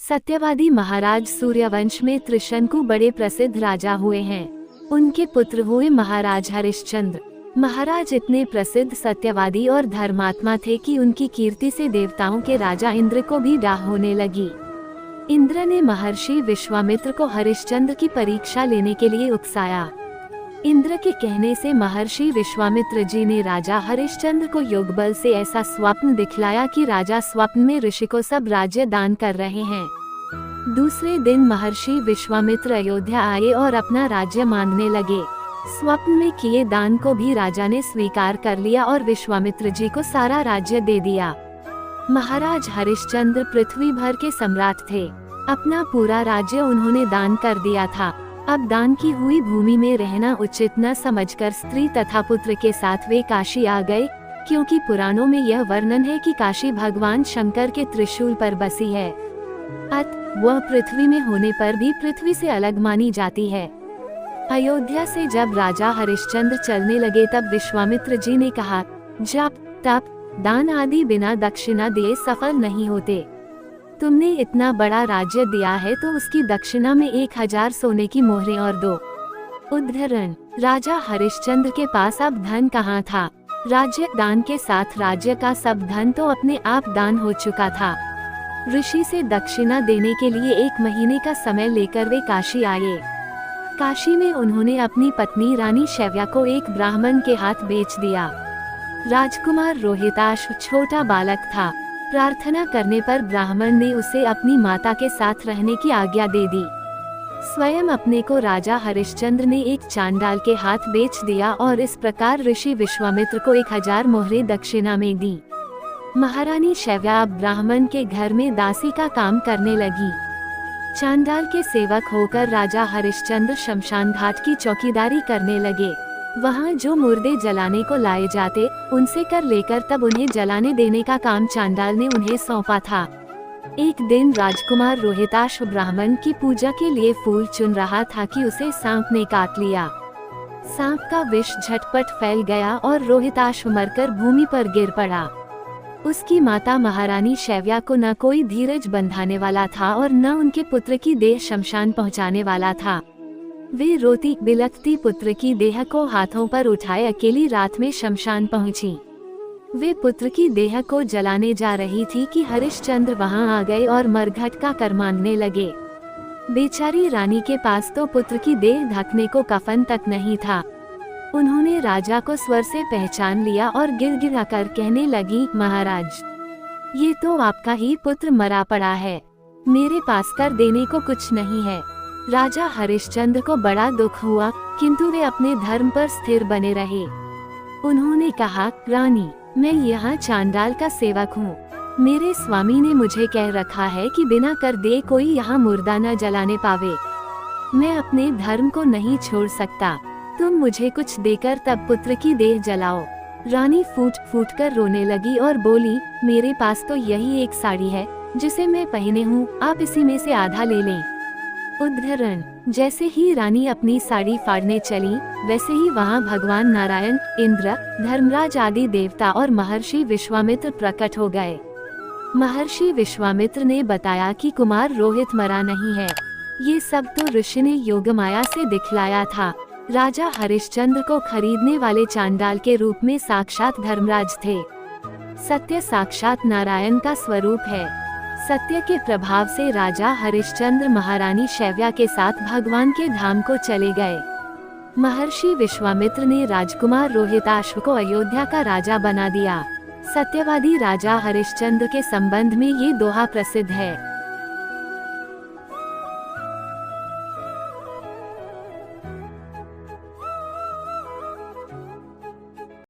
सत्यवादी महाराज सूर्यवंश में त्रिशंकु बड़े प्रसिद्ध राजा हुए हैं। उनके पुत्र हुए महाराज हरिश्चंद्र। महाराज इतने प्रसिद्ध सत्यवादी और धर्मात्मा थे कि उनकी कीर्ति से देवताओं के राजा इंद्र को भी डाह होने लगी। इंद्र ने महर्षि विश्वामित्र को हरिश्चंद्र की परीक्षा लेने के लिए उकसाया। इंद्र के कहने से महर्षि विश्वामित्र जी ने राजा हरिश्चंद्र को योग बल से ऐसा स्वप्न दिखलाया कि राजा स्वप्न में ऋषि को सब राज्य दान कर रहे हैं। दूसरे दिन महर्षि विश्वामित्र अयोध्या आए और अपना राज्य मांगने लगे। स्वप्न में किए दान को भी राजा ने स्वीकार कर लिया और विश्वामित्र जी को सारा राज्य दे दिया। महाराज हरिश्चंद्र पृथ्वी भर के सम्राट थे। अपना पूरा राज्य उन्होंने दान कर दिया था। अब दान की हुई भूमि में रहना उचित न समझकर स्त्री तथा पुत्र के साथ वे काशी आ गए, क्योंकि पुराणों में यह वर्णन है कि काशी भगवान शंकर के त्रिशूल पर बसी है। अतः वह पृथ्वी में होने पर भी पृथ्वी से अलग मानी जाती है। अयोध्या से जब राजा हरिश्चंद्र चलने लगे तब विश्वामित्र जी ने कहा, जप तप दान आदि बिना दक्षिणा दिए सफल नहीं होते। तुमने इतना बड़ा राज्य दिया है तो उसकी दक्षिणा में 1000 सोने की मोहरें और दो। उद्धरण: राजा हरिश्चंद्र के पास अब धन कहाँ था। राज्य दान के साथ राज्य का सब धन तो अपने आप दान हो चुका था। ऋषि से दक्षिणा देने के लिए 1 महीने का समय लेकर वे काशी आए। काशी में उन्होंने अपनी पत्नी रानी शैव्या को एक ब्राह्मण के हाथ बेच दिया। राजकुमार रोहिताश छोटा बालक था। प्रार्थना करने पर ब्राह्मण ने उसे अपनी माता के साथ रहने की आज्ञा दे दी। स्वयं अपने को राजा हरिश्चंद्र ने एक चांडाल के हाथ बेच दिया और इस प्रकार ऋषि विश्वामित्र को 1000 मोहरें दक्षिणा में दी। महारानी शैव्या अब ब्राह्मण के घर में दासी का काम करने लगी। चांडाल के सेवक होकर राजा हरिश्चंद्र शमशान घाट की चौकीदारी करने लगे। वहाँ जो मुर्दे जलाने को लाए जाते उनसे कर लेकर तब उन्हें जलाने देने का काम चांडाल ने उन्हें सौंपा था। एक दिन राजकुमार रोहिताश ब्राह्मण की पूजा के लिए फूल चुन रहा था कि उसे सांप ने काट लिया। सांप का विष झटपट फैल गया और रोहिताश मरकर भूमि पर गिर पड़ा। उसकी माता महारानी शैव्या को न कोई धीरज बंधाने वाला था और न उनके पुत्र की देह शमशान पहुँचाने वाला था। वे रोती बिलखती पुत्र की देह को हाथों पर उठाए अकेली रात में शमशान पहुंची। वे पुत्र की देह को जलाने जा रही थी कि हरिश्चंद्र वहां आ गए और मरघट का कर मांगने लगे। बेचारी रानी के पास तो पुत्र की देह ढकने को कफन तक नहीं था। उन्होंने राजा को स्वर से पहचान लिया और गिड़गिड़ा कर कहने लगी, महाराज, ये तो आपका ही पुत्र मरा पड़ा है। मेरे पास कर देने को कुछ नहीं है। राजा हरिश्चंद्र को बड़ा दुख हुआ, किंतु वे अपने धर्म पर स्थिर बने रहे। उन्होंने कहा, रानी, मैं यहाँ चांडाल का सेवक हूँ। मेरे स्वामी ने मुझे कह रखा है कि बिना कर दे कोई यहाँ मुर्दा न जलाने पावे। मैं अपने धर्म को नहीं छोड़ सकता। तुम मुझे कुछ देकर तब पुत्र की देह जलाओ। रानी फूट फूट कर रोने लगी और बोली, मेरे पास तो यही एक साड़ी है जिसे मैं पहने हूँ, आप इसी में से आधा ले लें। उद्धरण: जैसे ही रानी अपनी साड़ी फाड़ने चली, वैसे ही वहाँ भगवान नारायण, इंद्र, धर्मराज आदि देवता और महर्षि विश्वामित्र प्रकट हो गए। महर्षि विश्वामित्र ने बताया कि कुमार रोहित मरा नहीं है। ये सब तो ऋषि ने योगमाया से दिखलाया था। राजा हरिश्चंद्र को खरीदने वाले चांडाल के रूप में साक्षात धर्मराज थे। सत्य साक्षात नारायण का स्वरूप है। सत्य के प्रभाव से राजा हरिश्चंद्र महारानी शैव्या के साथ भगवान के धाम को चले गए। महर्षि विश्वामित्र ने राजकुमार रोहिताश को अयोध्या का राजा बना दिया। सत्यवादी राजा हरिश्चंद्र के संबंध में ये दोहा प्रसिद्ध है।